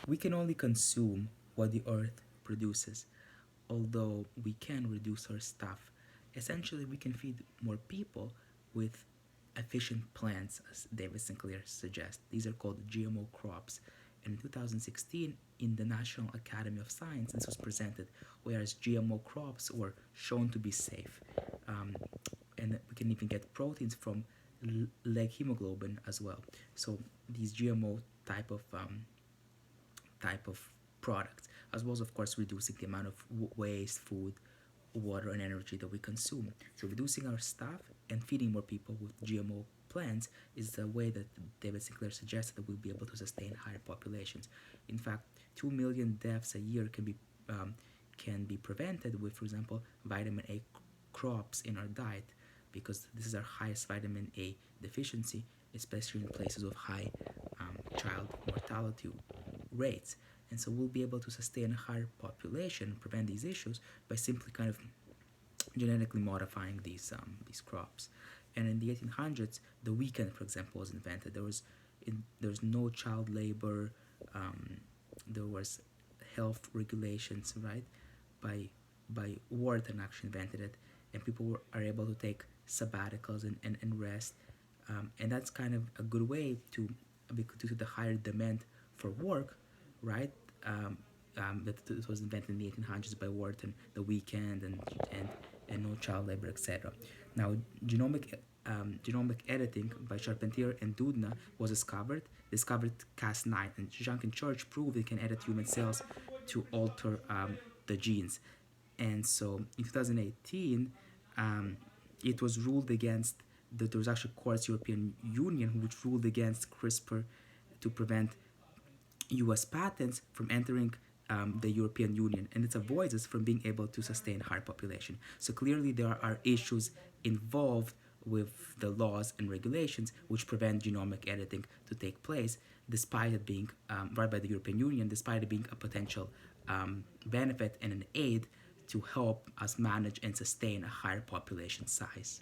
We can only consume what the earth produces, although we can reduce our stuff. Essentially, we can feed more people with efficient plants, as David Sinclair suggests. These are called GMO crops. And in 2016, in the National Academy of Science, this was presented, whereas GMO crops were shown to be safe. Um, and we can even get proteins from leg hemoglobin as well. So these GMO type of products, as well as of course reducing the amount of waste, food, water, and energy that we consume. So reducing our stuff and feeding more people with GMO plants is the way that David Sinclair suggested that we'll be able to sustain higher populations. In fact, 2 million deaths a year can be prevented with, for example, vitamin A crops in our diet, because this is our highest vitamin A deficiency, especially in places with high child mortality rates. And so we'll be able to sustain a higher population, prevent these issues by simply kind of genetically modifying these crops. And in the 1800s, the weekend, for example, was invented. There was no child labor. There was health regulations, right? By Warton actually invented it, and are able to take sabbaticals and rest. And that's kind of a good way to, due to the higher demand for work, right? That it was invented in the 1800s by Warton, the weekend and no child labor, etc. Now, genomic editing by Pentier and Doudna was discovered Cas9, and Jean and George proved it can edit human cells to alter the genes. And so in 2018, it was ruled against, there was actually courts, European Union, which ruled against CRISPR to prevent US patents from entering the European Union, and it avoids us from being able to sustain higher population. So clearly there are issues involved with the laws and regulations which prevent genomic editing to take place, despite it being right by the European Union, despite it being a potential benefit and an aid to help us manage and sustain a higher population size.